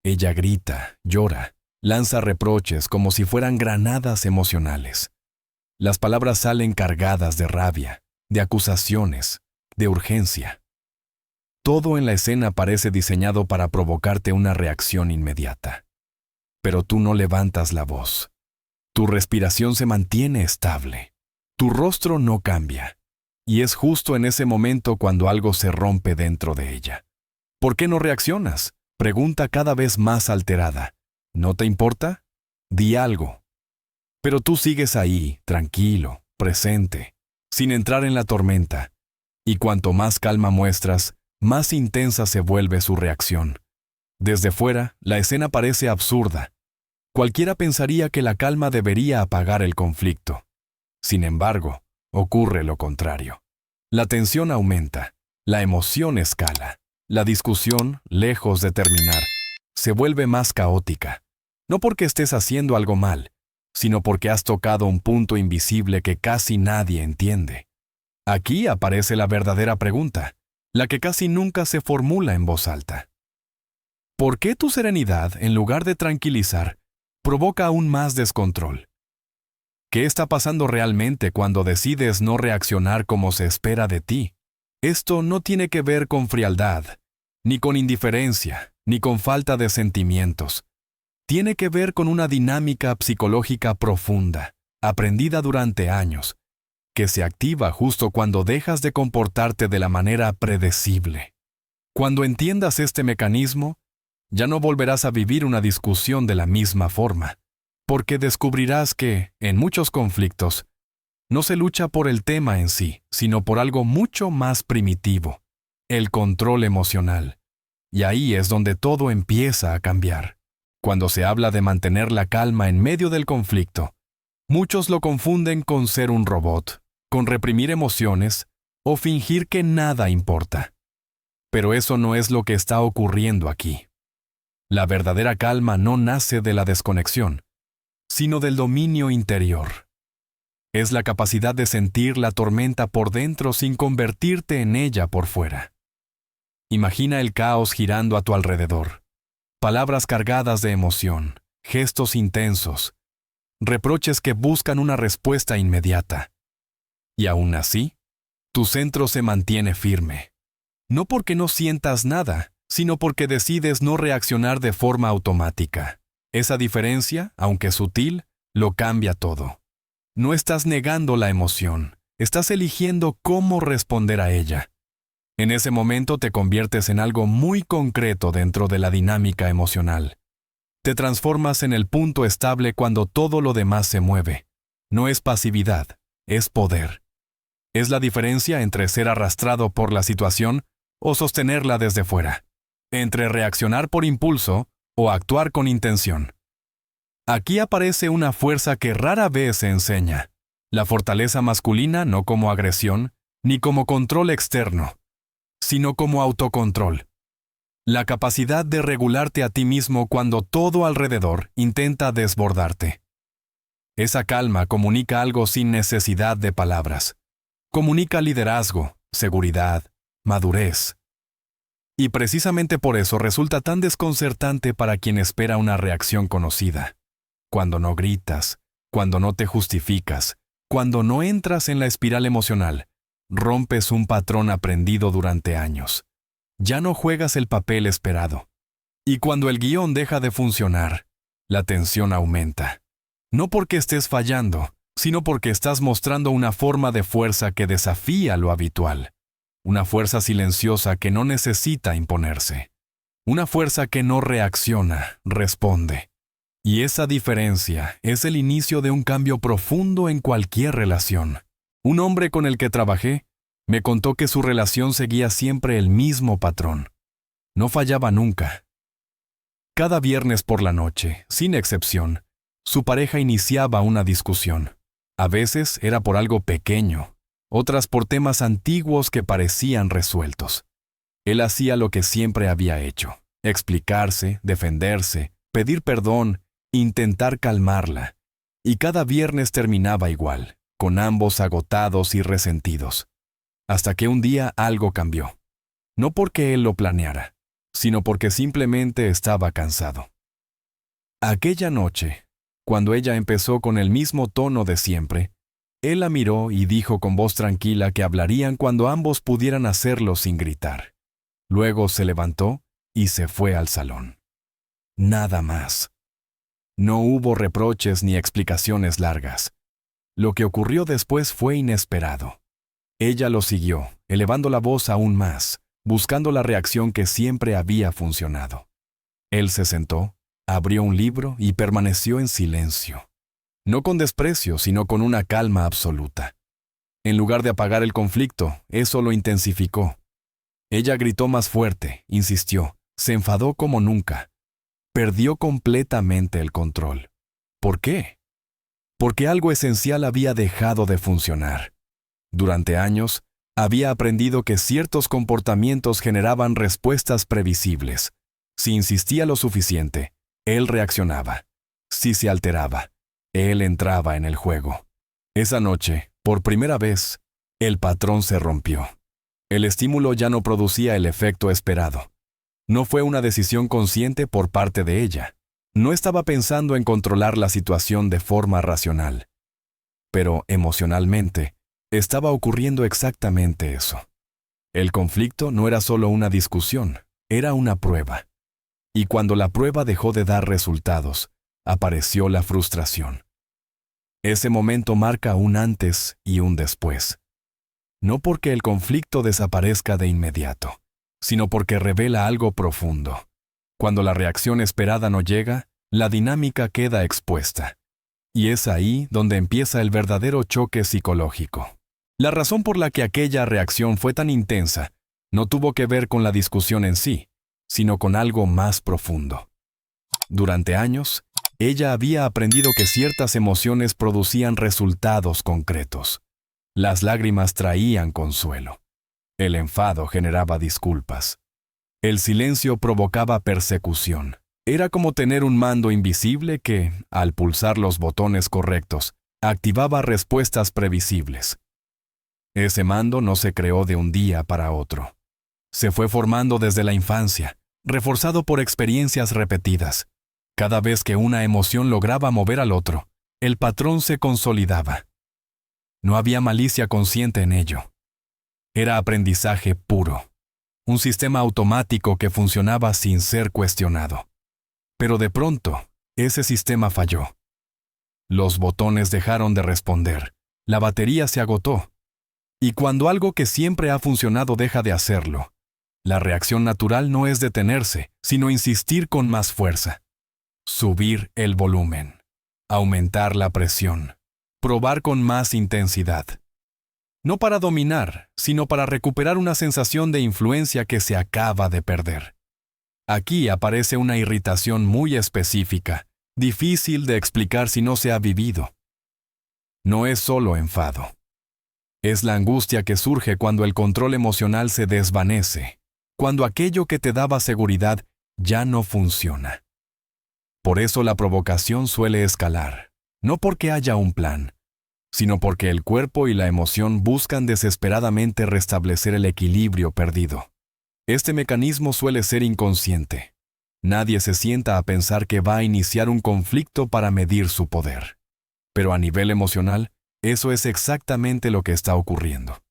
Ella grita, llora, lanza reproches como si fueran granadas emocionales. Las palabras salen cargadas de rabia, de acusaciones, de urgencia. Todo en la escena parece diseñado para provocarte una reacción inmediata. Pero tú no levantas la voz. Tu respiración se mantiene estable. Tu rostro no cambia. Y es justo en ese momento cuando algo se rompe dentro de ella. ¿Por qué no reaccionas? Pregunta cada vez más alterada. ¿No te importa? Di algo. Pero tú sigues ahí, tranquilo, presente, sin entrar en la tormenta. Y cuanto más calma muestras, más intensa se vuelve su reacción. Desde fuera, la escena parece absurda. Cualquiera pensaría que la calma debería apagar el conflicto. Sin embargo, ocurre lo contrario. La tensión aumenta, la emoción escala. La discusión, lejos de terminar, se vuelve más caótica. No porque estés haciendo algo mal, sino porque has tocado un punto invisible que casi nadie entiende. Aquí aparece la verdadera pregunta, la que casi nunca se formula en voz alta. ¿Por qué tu serenidad, en lugar de tranquilizar, provoca aún más descontrol? ¿Qué está pasando realmente cuando decides no reaccionar como se espera de ti? Esto no tiene que ver con frialdad, ni con indiferencia, ni con falta de sentimientos. Tiene que ver con una dinámica psicológica profunda, aprendida durante años, que se activa justo cuando dejas de comportarte de la manera predecible. Cuando entiendas este mecanismo, ya no volverás a vivir una discusión de la misma forma, porque descubrirás que, en muchos conflictos, no se lucha por el tema en sí, sino por algo mucho más primitivo, el control emocional. Y ahí es donde todo empieza a cambiar. Cuando se habla de mantener la calma en medio del conflicto, muchos lo confunden con ser un robot, con reprimir emociones o fingir que nada importa. Pero eso no es lo que está ocurriendo aquí. La verdadera calma no nace de la desconexión, sino del dominio interior. Es la capacidad de sentir la tormenta por dentro sin convertirte en ella por fuera. Imagina el caos girando a tu alrededor. Palabras cargadas de emoción, gestos intensos, reproches que buscan una respuesta inmediata. Y aún así, tu centro se mantiene firme. No porque no sientas nada, sino porque decides no reaccionar de forma automática. Esa diferencia, aunque sutil, lo cambia todo. No estás negando la emoción, estás eligiendo cómo responder a ella. En ese momento te conviertes en algo muy concreto dentro de la dinámica emocional. Te transformas en el punto estable cuando todo lo demás se mueve. No es pasividad, es poder. Es la diferencia entre ser arrastrado por la situación o sostenerla desde fuera. Entre reaccionar por impulso o actuar con intención. Aquí aparece una fuerza que rara vez se enseña. La fortaleza masculina no como agresión, ni como control externo, sino como autocontrol. La capacidad de regularte a ti mismo cuando todo alrededor intenta desbordarte. Esa calma comunica algo sin necesidad de palabras. Comunica liderazgo, seguridad, madurez. Y precisamente por eso resulta tan desconcertante para quien espera una reacción conocida. Cuando no gritas, cuando no te justificas, cuando no entras en la espiral emocional, rompes un patrón aprendido durante años. Ya no juegas el papel esperado. Y cuando el guión deja de funcionar, la tensión aumenta. No porque estés fallando, sino porque estás mostrando una forma de fuerza que desafía lo habitual. Una fuerza silenciosa que no necesita imponerse. Una fuerza que no reacciona, responde. Y esa diferencia es el inicio de un cambio profundo en cualquier relación. Un hombre con el que trabajé me contó que su relación seguía siempre el mismo patrón. No fallaba nunca. Cada viernes por la noche, sin excepción, su pareja iniciaba una discusión. A veces era por algo pequeño, otras por temas antiguos que parecían resueltos. Él hacía lo que siempre había hecho: explicarse, defenderse, pedir perdón, intentar calmarla. Y cada viernes terminaba igual, con ambos agotados y resentidos. Hasta que un día algo cambió. No porque él lo planeara, sino porque simplemente estaba cansado. Aquella noche, cuando ella empezó con el mismo tono de siempre, él la miró y dijo con voz tranquila que hablarían cuando ambos pudieran hacerlo sin gritar. Luego se levantó y se fue al salón. Nada más. No hubo reproches ni explicaciones largas. Lo que ocurrió después fue inesperado. Ella lo siguió, elevando la voz aún más, buscando la reacción que siempre había funcionado. Él se sentó, abrió un libro y permaneció en silencio. No con desprecio, sino con una calma absoluta. En lugar de apagar el conflicto, eso lo intensificó. Ella gritó más fuerte, insistió, se enfadó como nunca. Perdió completamente el control. ¿Por qué? Porque algo esencial había dejado de funcionar. Durante años, había aprendido que ciertos comportamientos generaban respuestas previsibles. Si insistía lo suficiente, él reaccionaba. Si se alteraba, él entraba en el juego. Esa noche, por primera vez, el patrón se rompió. El estímulo ya no producía el efecto esperado. No fue una decisión consciente por parte de ella. No estaba pensando en controlar la situación de forma racional. Pero emocionalmente, estaba ocurriendo exactamente eso. El conflicto no era solo una discusión, era una prueba. Y cuando la prueba dejó de dar resultados, apareció la frustración. Ese momento marca un antes y un después. No porque el conflicto desaparezca de inmediato, sino porque revela algo profundo. Cuando la reacción esperada no llega, la dinámica queda expuesta. Y es ahí donde empieza el verdadero choque psicológico. La razón por la que aquella reacción fue tan intensa no tuvo que ver con la discusión en sí, sino con algo más profundo. Durante años, ella había aprendido que ciertas emociones producían resultados concretos. Las lágrimas traían consuelo. El enfado generaba disculpas. El silencio provocaba persecución. Era como tener un mando invisible que, al pulsar los botones correctos, activaba respuestas previsibles. Ese mando no se creó de un día para otro. Se fue formando desde la infancia, reforzado por experiencias repetidas. Cada vez que una emoción lograba mover al otro, el patrón se consolidaba. No había malicia consciente en ello. Era aprendizaje puro, un sistema automático que funcionaba sin ser cuestionado. Pero de pronto, ese sistema falló. Los botones dejaron de responder, la batería se agotó. Y cuando algo que siempre ha funcionado deja de hacerlo, la reacción natural no es detenerse, sino insistir con más fuerza. Subir el volumen, aumentar la presión, probar con más intensidad. No para dominar, sino para recuperar una sensación de influencia que se acaba de perder. Aquí aparece una irritación muy específica, difícil de explicar si no se ha vivido. No es solo enfado. Es la angustia que surge cuando el control emocional se desvanece, cuando aquello que te daba seguridad ya no funciona. Por eso la provocación suele escalar, no porque haya un plan, sino porque el cuerpo y la emoción buscan desesperadamente restablecer el equilibrio perdido. Este mecanismo suele ser inconsciente. Nadie se sienta a pensar que va a iniciar un conflicto para medir su poder. Pero a nivel emocional, eso es exactamente lo que está ocurriendo.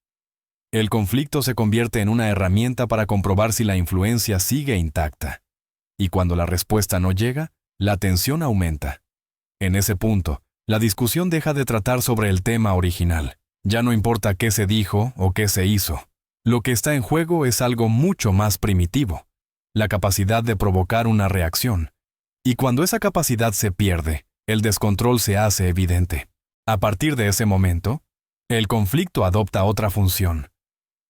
El conflicto se convierte en una herramienta para comprobar si la influencia sigue intacta. Y cuando la respuesta no llega, la tensión aumenta. En ese punto, la discusión deja de tratar sobre el tema original. Ya no importa qué se dijo o qué se hizo. Lo que está en juego es algo mucho más primitivo, la capacidad de provocar una reacción. Y cuando esa capacidad se pierde, el descontrol se hace evidente. A partir de ese momento, el conflicto adopta otra función.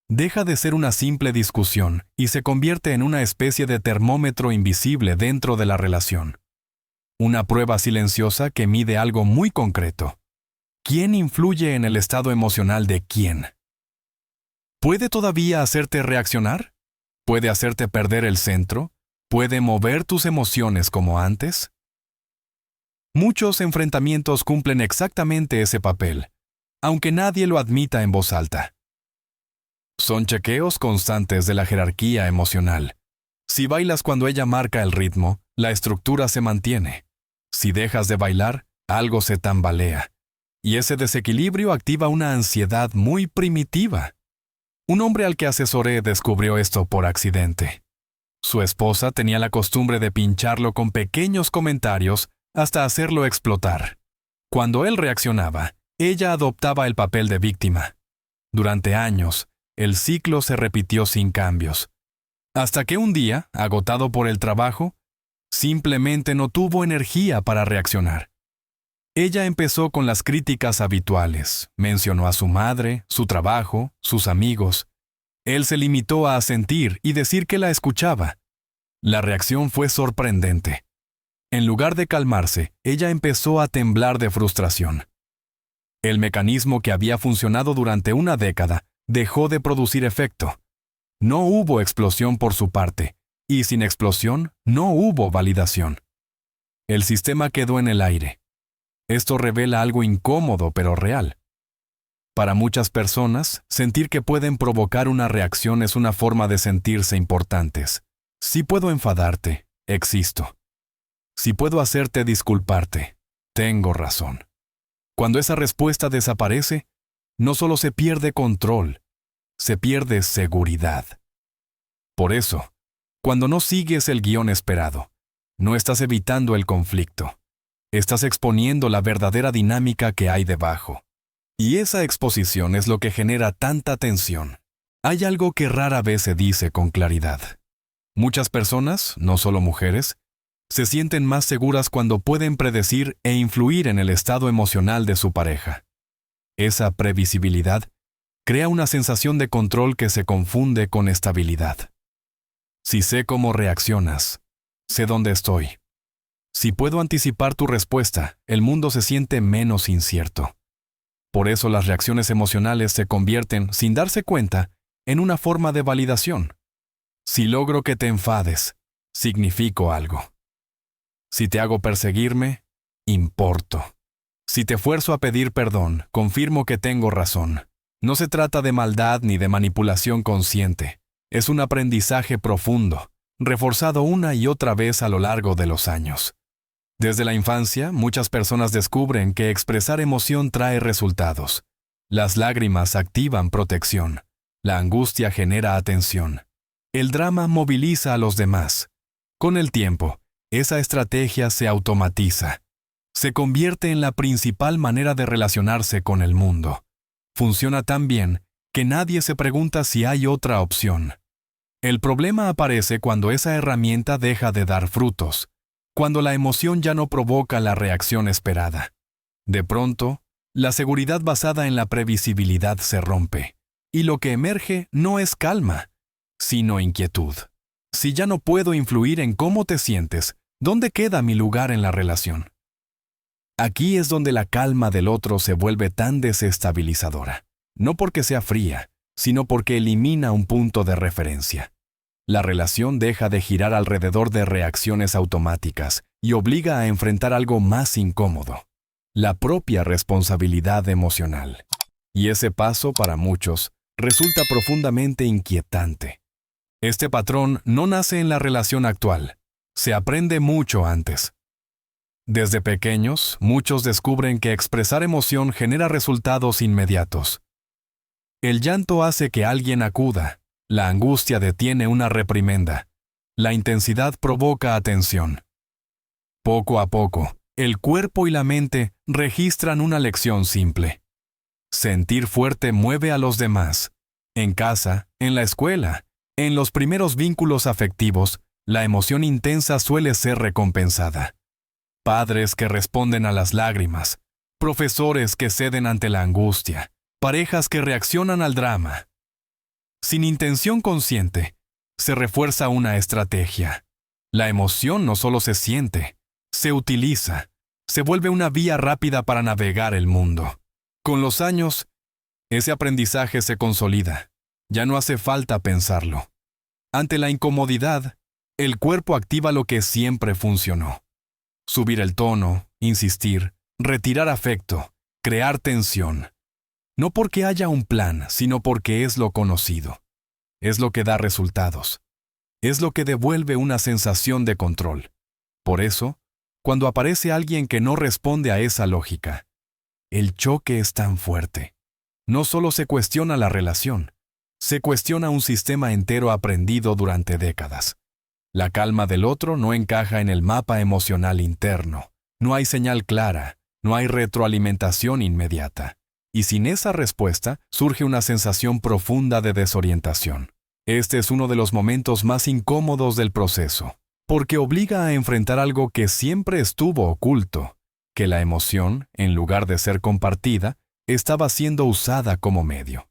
Deja de ser una simple discusión y se convierte en una especie de termómetro invisible dentro de la relación. Una prueba silenciosa que mide algo muy concreto. ¿Quién influye en el estado emocional de quién? ¿Puede todavía hacerte reaccionar? ¿Puede hacerte perder el centro? ¿Puede mover tus emociones como antes? Muchos enfrentamientos cumplen exactamente ese papel, aunque nadie lo admita en voz alta. Son chequeos constantes de la jerarquía emocional. Si bailas cuando ella marca el ritmo, la estructura se mantiene. Si dejas de bailar, algo se tambalea. Y ese desequilibrio activa una ansiedad muy primitiva. Un hombre al que asesoré descubrió esto por accidente. Su esposa tenía la costumbre de pincharlo con pequeños comentarios hasta hacerlo explotar. Cuando él reaccionaba, ella adoptaba el papel de víctima. Durante años, el ciclo se repitió sin cambios. Hasta que un día, agotado por el trabajo, simplemente no tuvo energía para reaccionar. Ella empezó con las críticas habituales, mencionó a su madre, su trabajo, sus amigos. Él se limitó a asentir y decir que la escuchaba. La reacción fue sorprendente. En lugar de calmarse, ella empezó a temblar de frustración. El mecanismo que había funcionado durante una década dejó de producir efecto. No hubo explosión por su parte, y sin explosión no hubo validación. El sistema quedó en el aire. Esto revela algo incómodo pero real. Para muchas personas, sentir que pueden provocar una reacción es una forma de sentirse importantes. Si puedo enfadarte, existo. Si puedo hacerte disculparte, tengo razón. Cuando esa respuesta desaparece, no solo se pierde control, se pierde seguridad. Por eso, cuando no sigues el guión esperado, no estás evitando el conflicto. Estás exponiendo la verdadera dinámica que hay debajo. Y esa exposición es lo que genera tanta tensión. Hay algo que rara vez se dice con claridad. Muchas personas, no solo mujeres, se sienten más seguras cuando pueden predecir e influir en el estado emocional de su pareja. Esa previsibilidad crea una sensación de control que se confunde con estabilidad. Si sé cómo reaccionas, sé dónde estoy. Si puedo anticipar tu respuesta, el mundo se siente menos incierto. Por eso las reacciones emocionales se convierten, sin darse cuenta, en una forma de validación. Si logro que te enfades, significo algo. Si te hago perseguirme, importo. Si te fuerzo a pedir perdón, confirmo que tengo razón. No se trata de maldad ni de manipulación consciente. Es un aprendizaje profundo, reforzado una y otra vez a lo largo de los años. Desde la infancia, muchas personas descubren que expresar emoción trae resultados. Las lágrimas activan protección. La angustia genera atención. El drama moviliza a los demás. Con el tiempo, esa estrategia se automatiza. Se convierte en la principal manera de relacionarse con el mundo. Funciona tan bien que nadie se pregunta si hay otra opción. El problema aparece cuando esa herramienta deja de dar frutos, cuando la emoción ya no provoca la reacción esperada. De pronto, la seguridad basada en la previsibilidad se rompe, y lo que emerge no es calma, sino inquietud. Si ya no puedo influir en cómo te sientes, ¿dónde queda mi lugar en la relación? Aquí es donde la calma del otro se vuelve tan desestabilizadora, no porque sea fría, sino porque elimina un punto de referencia. La relación deja de girar alrededor de reacciones automáticas y obliga a enfrentar algo más incómodo, la propia responsabilidad emocional. Y ese paso, para muchos, resulta profundamente inquietante. Este patrón no nace en la relación actual, se aprende mucho antes. Desde pequeños, muchos descubren que expresar emoción genera resultados inmediatos. El llanto hace que alguien acuda, la angustia detiene una reprimenda, la intensidad provoca atención. Poco a poco, el cuerpo y la mente registran una lección simple. Sentir fuerte mueve a los demás. En casa, en la escuela, en los primeros vínculos afectivos, la emoción intensa suele ser recompensada. Padres que responden a las lágrimas, profesores que ceden ante la angustia, parejas que reaccionan al drama. Sin intención consciente, se refuerza una estrategia. La emoción no solo se siente, se utiliza, se vuelve una vía rápida para navegar el mundo. Con los años, ese aprendizaje se consolida. Ya no hace falta pensarlo. Ante la incomodidad, el cuerpo activa lo que siempre funcionó. Subir el tono, insistir, retirar afecto, crear tensión. No porque haya un plan, sino porque es lo conocido. Es lo que da resultados. Es lo que devuelve una sensación de control. Por eso, cuando aparece alguien que no responde a esa lógica, el choque es tan fuerte. No solo se cuestiona la relación, se cuestiona un sistema entero aprendido durante décadas. La calma del otro no encaja en el mapa emocional interno. No hay señal clara, no hay retroalimentación inmediata. Y sin esa respuesta surge una sensación profunda de desorientación. Este es uno de los momentos más incómodos del proceso, porque obliga a enfrentar algo que siempre estuvo oculto, que la emoción, en lugar de ser compartida, estaba siendo usada como medio.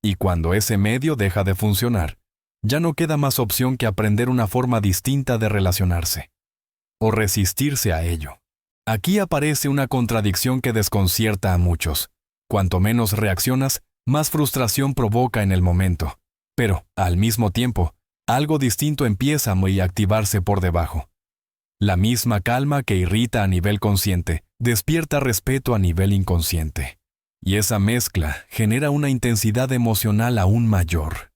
Y cuando ese medio deja de funcionar, ya no queda más opción que aprender una forma distinta de relacionarse, o resistirse a ello. Aquí aparece una contradicción que desconcierta a muchos. Cuanto menos reaccionas, más frustración provoca en el momento. Pero, al mismo tiempo, algo distinto empieza a activarse por debajo. La misma calma que irrita a nivel consciente, despierta respeto a nivel inconsciente. Y esa mezcla genera una intensidad emocional aún mayor.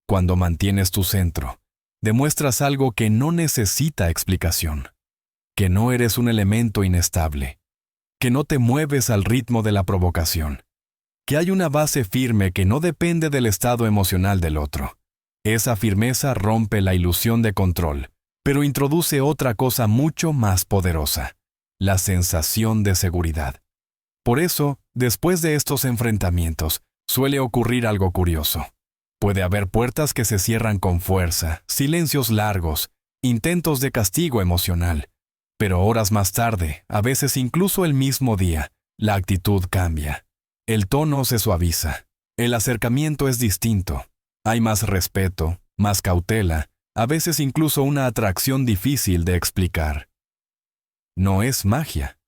Cuando mantienes tu centro, demuestras algo que no necesita explicación. Que no eres un elemento inestable. Que no te mueves al ritmo de la provocación. Que hay una base firme que no depende del estado emocional del otro. Esa firmeza rompe la ilusión de control, pero introduce otra cosa mucho más poderosa: la sensación de seguridad. Por eso, después de estos enfrentamientos, suele ocurrir algo curioso. Puede haber puertas que se cierran con fuerza, silencios largos, intentos de castigo emocional. Pero horas más tarde, a veces incluso el mismo día, la actitud cambia. El tono se suaviza. El acercamiento es distinto. Hay más respeto, más cautela, a veces incluso una atracción difícil de explicar. No es magia.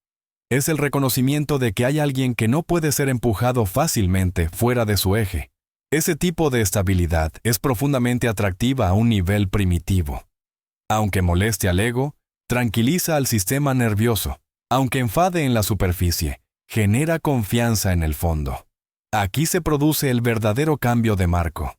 Es el reconocimiento de que hay alguien que no puede ser empujado fácilmente fuera de su eje. Ese tipo de estabilidad es profundamente atractiva a un nivel primitivo. Aunque moleste al ego, tranquiliza al sistema nervioso. Aunque enfade en la superficie, genera confianza en el fondo. Aquí se produce el verdadero cambio de marco.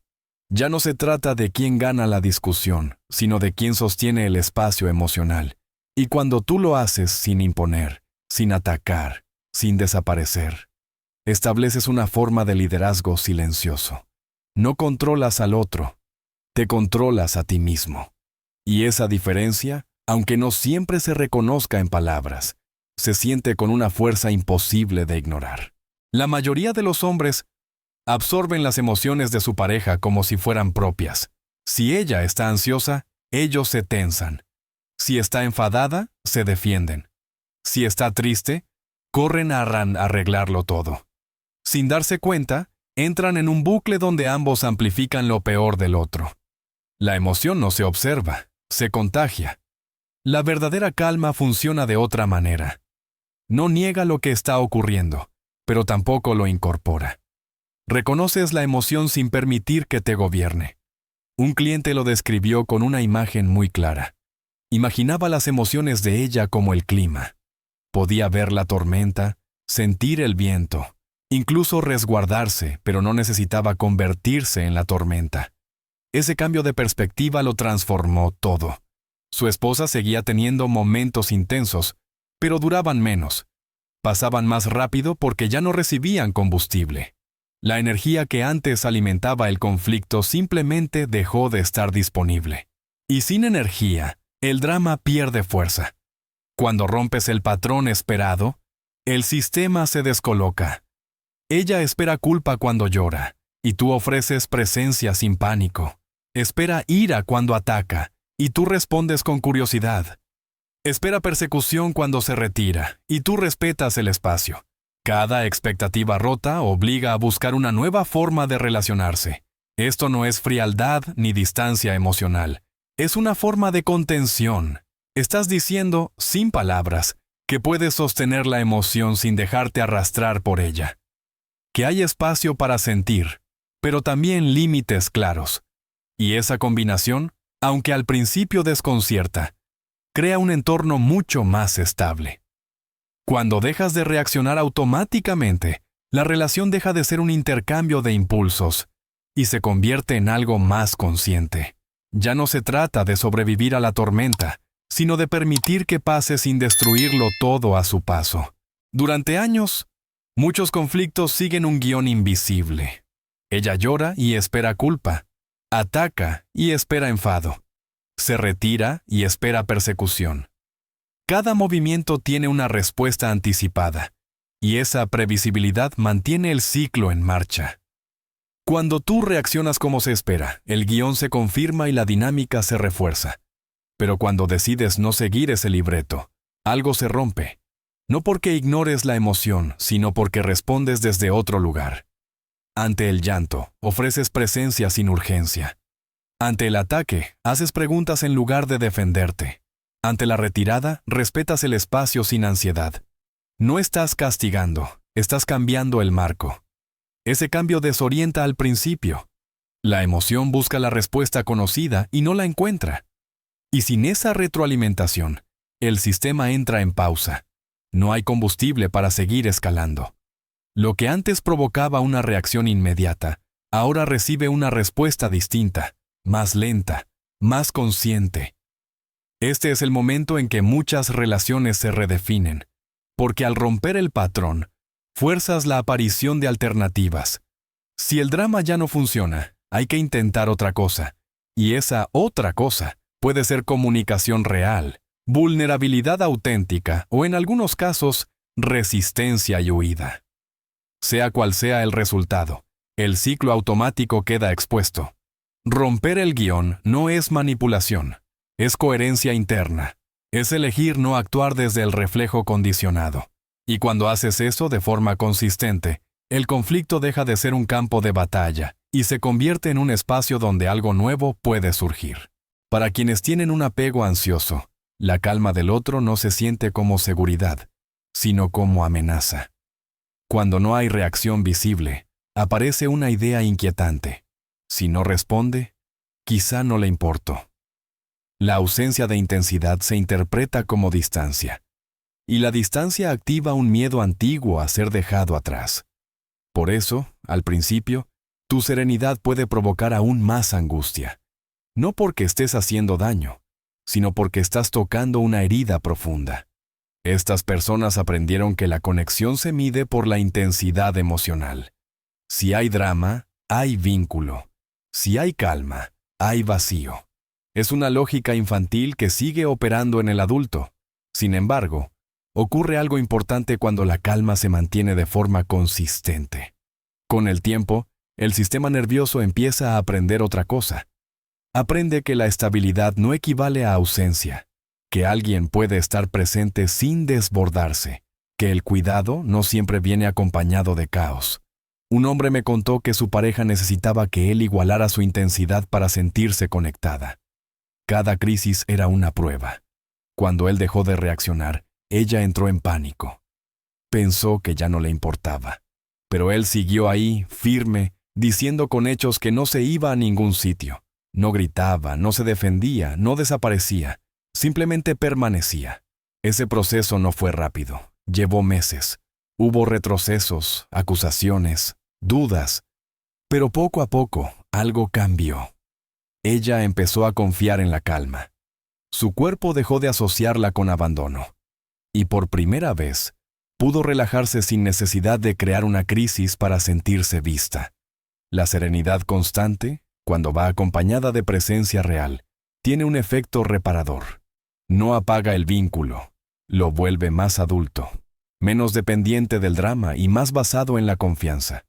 Ya no se trata de quién gana la discusión, sino de quién sostiene el espacio emocional. Y cuando tú lo haces sin imponer, sin atacar, sin desaparecer, estableces una forma de liderazgo silencioso. No controlas al otro, te controlas a ti mismo. Y esa diferencia, aunque no siempre se reconozca en palabras, se siente con una fuerza imposible de ignorar. La mayoría de los hombres absorben las emociones de su pareja como si fueran propias. Si ella está ansiosa, ellos se tensan. Si está enfadada, se defienden. Si está triste, corren a arreglarlo todo. Sin darse cuenta, entran en un bucle donde ambos amplifican lo peor del otro. La emoción no se observa, se contagia. La verdadera calma funciona de otra manera. No niega lo que está ocurriendo, pero tampoco lo incorpora. Reconoces la emoción sin permitir que te gobierne. Un cliente lo describió con una imagen muy clara. Imaginaba las emociones de ella como el clima. Podía ver la tormenta, sentir el viento, incluso resguardarse, pero no necesitaba convertirse en la tormenta. Ese cambio de perspectiva lo transformó todo. Su esposa seguía teniendo momentos intensos, pero duraban menos. Pasaban más rápido porque ya no recibían combustible. La energía que antes alimentaba el conflicto simplemente dejó de estar disponible. Y sin energía, el drama pierde fuerza. Cuando rompes el patrón esperado, el sistema se descoloca. Ella espera culpa cuando llora, y tú ofreces presencia sin pánico. Espera ira cuando ataca, y tú respondes con curiosidad. Espera persecución cuando se retira, y tú respetas el espacio. Cada expectativa rota obliga a buscar una nueva forma de relacionarse. Esto no es frialdad ni distancia emocional. Es una forma de contención. Estás diciendo, sin palabras, que puedes sostener la emoción sin dejarte arrastrar por ella. Que hay espacio para sentir, pero también límites claros. Y esa combinación, aunque al principio desconcierta, crea un entorno mucho más estable. Cuando dejas de reaccionar automáticamente, la relación deja de ser un intercambio de impulsos y se convierte en algo más consciente. Ya no se trata de sobrevivir a la tormenta, sino de permitir que pase sin destruirlo todo a su paso. Durante años, muchos conflictos siguen un guión invisible. Ella llora y espera culpa, ataca y espera enfado, se retira y espera persecución. Cada movimiento tiene una respuesta anticipada, y esa previsibilidad mantiene el ciclo en marcha. Cuando tú reaccionas como se espera, el guión se confirma y la dinámica se refuerza. Pero cuando decides no seguir ese libreto, algo se rompe. No porque ignores la emoción, sino porque respondes desde otro lugar. Ante el llanto, ofreces presencia sin urgencia. Ante el ataque, haces preguntas en lugar de defenderte. Ante la retirada, respetas el espacio sin ansiedad. No estás castigando, estás cambiando el marco. Ese cambio desorienta al principio. La emoción busca la respuesta conocida y no la encuentra. Y sin esa retroalimentación, el sistema entra en pausa. No hay combustible para seguir escalando. Lo que antes provocaba una reacción inmediata, ahora recibe una respuesta distinta, más lenta, más consciente. Este es el momento en que muchas relaciones se redefinen, porque al romper el patrón, fuerzas la aparición de alternativas. Si el drama ya no funciona, hay que intentar otra cosa, y esa otra cosa puede ser comunicación real, vulnerabilidad auténtica o en algunos casos, resistencia y huida. Sea cual sea el resultado, el ciclo automático queda expuesto. Romper el guión no es manipulación, es coherencia interna, es elegir no actuar desde el reflejo condicionado. Y cuando haces eso de forma consistente, el conflicto deja de ser un campo de batalla y se convierte en un espacio donde algo nuevo puede surgir. Para quienes tienen un apego ansioso, la calma del otro no se siente como seguridad, sino como amenaza. Cuando no hay reacción visible, aparece una idea inquietante. Si no responde, quizá no le importo. La ausencia de intensidad se interpreta como distancia, y la distancia activa un miedo antiguo a ser dejado atrás. Por eso, al principio, tu serenidad puede provocar aún más angustia. No porque estés haciendo daño, sino porque estás tocando una herida profunda. Estas personas aprendieron que la conexión se mide por la intensidad emocional. Si hay drama, hay vínculo. Si hay calma, hay vacío. Es una lógica infantil que sigue operando en el adulto. Sin embargo, ocurre algo importante cuando la calma se mantiene de forma consistente. Con el tiempo, el sistema nervioso empieza a aprender otra cosa. Aprende que la estabilidad no equivale a ausencia, que alguien puede estar presente sin desbordarse, que el cuidado no siempre viene acompañado de caos. Un hombre me contó que su pareja necesitaba que él igualara su intensidad para sentirse conectada. Cada crisis era una prueba. Cuando él dejó de reaccionar, ella entró en pánico. Pensó que ya no le importaba. Pero él siguió ahí, firme, diciendo con hechos que no se iba a ningún sitio. No gritaba, no se defendía, no desaparecía. Simplemente permanecía. Ese proceso no fue rápido. Llevó meses. Hubo retrocesos, acusaciones, dudas. Pero poco a poco, algo cambió. Ella empezó a confiar en la calma. Su cuerpo dejó de asociarla con abandono. Y por primera vez, pudo relajarse sin necesidad de crear una crisis para sentirse vista. La serenidad constante, cuando va acompañada de presencia real, tiene un efecto reparador. No apaga el vínculo, lo vuelve más adulto, menos dependiente del drama y más basado en la confianza.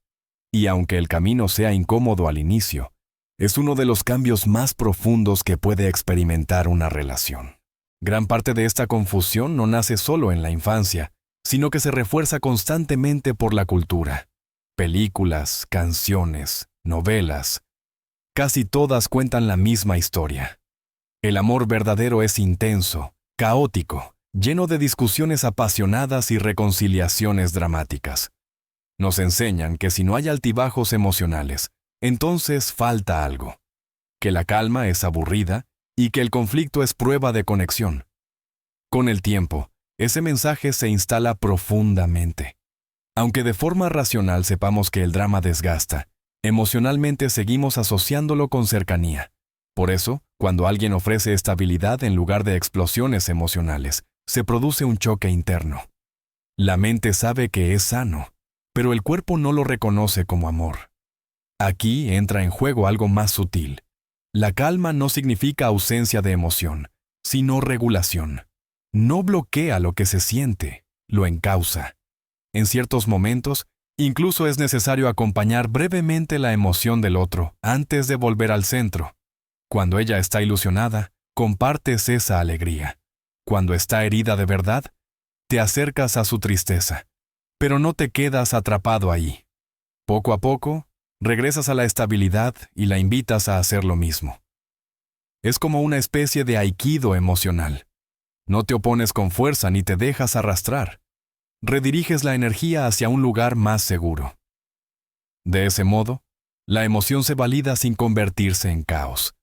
Y aunque el camino sea incómodo al inicio, es uno de los cambios más profundos que puede experimentar una relación. Gran parte de esta confusión no nace solo en la infancia, sino que se refuerza constantemente por la cultura. Películas, canciones, novelas, casi todas cuentan la misma historia. El amor verdadero es intenso, caótico, lleno de discusiones apasionadas y reconciliaciones dramáticas. Nos enseñan que si no hay altibajos emocionales, entonces falta algo, que la calma es aburrida y que el conflicto es prueba de conexión. Con el tiempo, ese mensaje se instala profundamente. Aunque de forma racional sepamos que el drama desgasta, emocionalmente seguimos asociándolo con cercanía, Por eso, cuando alguien ofrece estabilidad en lugar de explosiones emocionales, se produce un choque interno. La mente sabe que es sano, pero el cuerpo no lo reconoce como amor. Aquí entra en juego algo más sutil. La calma no significa ausencia de emoción, sino regulación. No bloquea lo que se siente, lo encausa. En ciertos momentos, incluso es necesario acompañar brevemente la emoción del otro antes de volver al centro. Cuando ella está ilusionada, compartes esa alegría. Cuando está herida de verdad, te acercas a su tristeza, pero no te quedas atrapado ahí. Poco a poco, regresas a la estabilidad y la invitas a hacer lo mismo. Es como una especie de aikido emocional. No te opones con fuerza ni te dejas arrastrar. Rediriges la energía hacia un lugar más seguro. De ese modo, la emoción se valida sin convertirse en caos.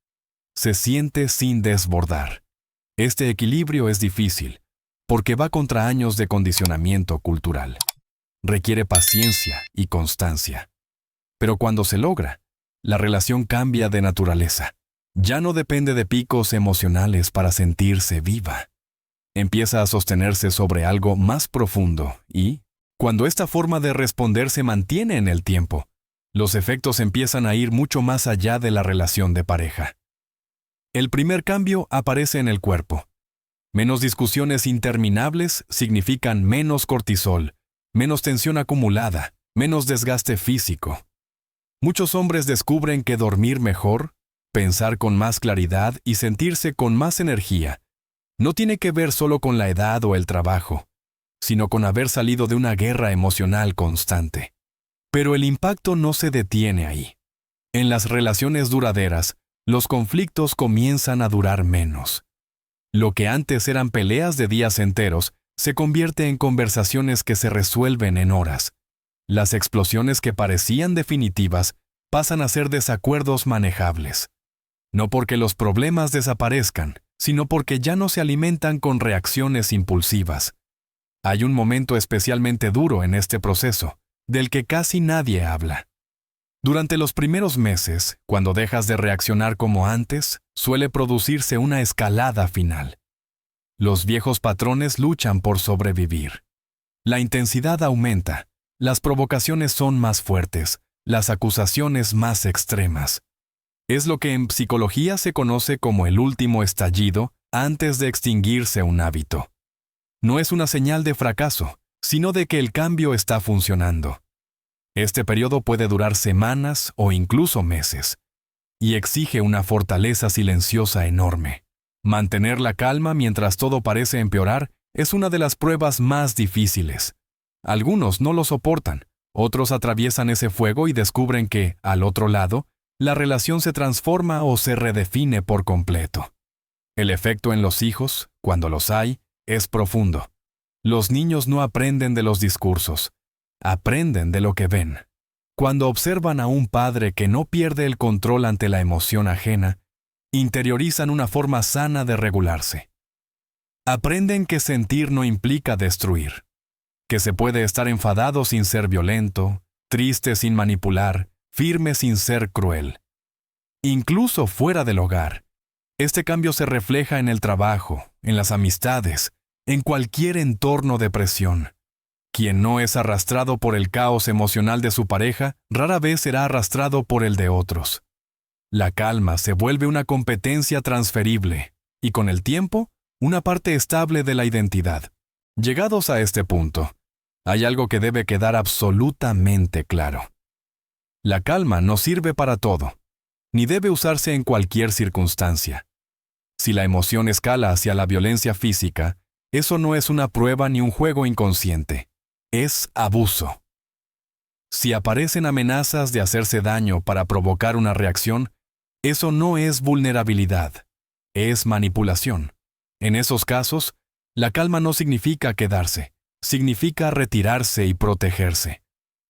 Se siente sin desbordar. Este equilibrio es difícil, porque va contra años de condicionamiento cultural. Requiere paciencia y constancia. Pero cuando se logra, la relación cambia de naturaleza. Ya no depende de picos emocionales para sentirse viva. Empieza a sostenerse sobre algo más profundo y, cuando esta forma de responder se mantiene en el tiempo, los efectos empiezan a ir mucho más allá de la relación de pareja. El primer cambio aparece en el cuerpo. Menos discusiones interminables significan menos cortisol, menos tensión acumulada, menos desgaste físico. Muchos hombres descubren que dormir mejor, pensar con más claridad y sentirse con más energía no tiene que ver solo con la edad o el trabajo, sino con haber salido de una guerra emocional constante. Pero el impacto no se detiene ahí. En las relaciones duraderas, los conflictos comienzan a durar menos. Lo que antes eran peleas de días enteros se convierte en conversaciones que se resuelven en horas. Las explosiones que parecían definitivas pasan a ser desacuerdos manejables. No porque los problemas desaparezcan, sino porque ya no se alimentan con reacciones impulsivas. Hay un momento especialmente duro en este proceso, del que casi nadie habla. Durante los primeros meses, cuando dejas de reaccionar como antes, suele producirse una escalada final. Los viejos patrones luchan por sobrevivir. La intensidad aumenta, las provocaciones son más fuertes, las acusaciones más extremas. Es lo que en psicología se conoce como el último estallido antes de extinguirse un hábito. No es una señal de fracaso, sino de que el cambio está funcionando. Este periodo puede durar semanas o incluso meses, y exige una fortaleza silenciosa enorme. Mantener la calma mientras todo parece empeorar es una de las pruebas más difíciles. Algunos no lo soportan, otros atraviesan ese fuego y descubren que, al otro lado, la relación se transforma o se redefine por completo. El efecto en los hijos, cuando los hay, es profundo. Los niños no aprenden de los discursos, aprenden de lo que ven. Cuando observan a un padre que no pierde el control ante la emoción ajena, interiorizan una forma sana de regularse. Aprenden que sentir no implica destruir, que se puede estar enfadado sin ser violento, triste sin manipular, firme sin ser cruel. Incluso fuera del hogar, este cambio se refleja en el trabajo, en las amistades, en cualquier entorno de presión. Quien no es arrastrado por el caos emocional de su pareja, rara vez será arrastrado por el de otros. La calma se vuelve una competencia transferible y con el tiempo, una parte estable de la identidad. Llegados a este punto, hay algo que debe quedar absolutamente claro. La calma no sirve para todo, ni debe usarse en cualquier circunstancia. Si la emoción escala hacia la violencia física, eso no es una prueba ni un juego inconsciente. Es abuso. Si aparecen amenazas de hacerse daño para provocar una reacción, eso no es vulnerabilidad, es manipulación. En esos casos, la calma no significa quedarse, significa retirarse y protegerse.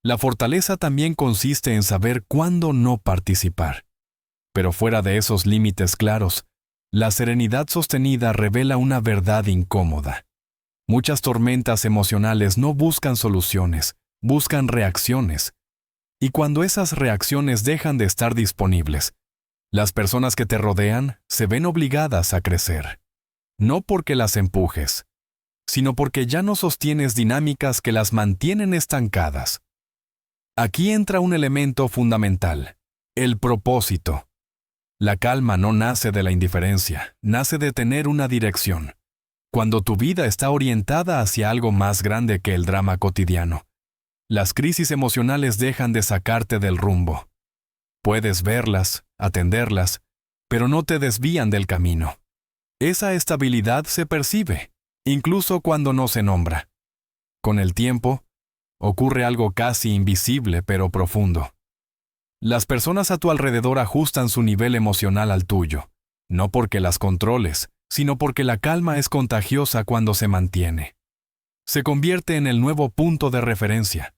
La fortaleza también consiste en saber cuándo no participar. Pero fuera de esos límites claros, la serenidad sostenida revela una verdad incómoda. Muchas tormentas emocionales no buscan soluciones, buscan reacciones. Y cuando esas reacciones dejan de estar disponibles, Las personas que te rodean se ven obligadas a crecer, no porque las empujes, sino porque ya no sostienes dinámicas que las mantienen estancadas. Aquí entra un elemento fundamental, el propósito. La calma no nace de la indiferencia, nace de tener una dirección. Cuando tu vida está orientada hacia algo más grande que el drama cotidiano, las crisis emocionales dejan de sacarte del rumbo. Puedes verlas, atenderlas, pero no te desvían del camino. Esa estabilidad se percibe, incluso cuando no se nombra. Con el tiempo, ocurre algo casi invisible pero profundo. Las personas a tu alrededor ajustan su nivel emocional al tuyo, no porque las controles, sino porque la calma es contagiosa cuando se mantiene. Se convierte en el nuevo punto de referencia.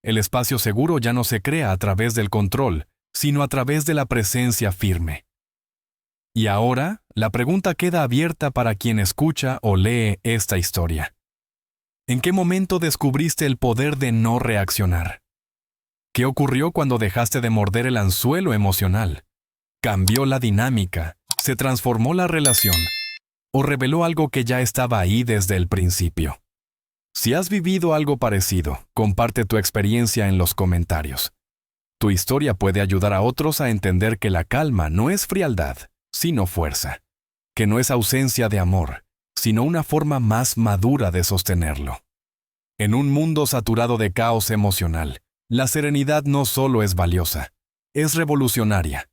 El espacio seguro ya no se crea a través del control, sino a través de la presencia firme. Y ahora, la pregunta queda abierta para quien escucha o lee esta historia. ¿En qué momento descubriste el poder de no reaccionar? ¿Qué ocurrió cuando dejaste de morder el anzuelo emocional? ¿Cambió la dinámica? ¿Se transformó la relación? ¿O reveló algo que ya estaba ahí desde el principio? Si has vivido algo parecido, comparte tu experiencia en los comentarios. Tu historia puede ayudar a otros a entender que la calma no es frialdad, sino fuerza. Que no es ausencia de amor, sino una forma más madura de sostenerlo. En un mundo saturado de caos emocional, la serenidad no solo es valiosa, es revolucionaria.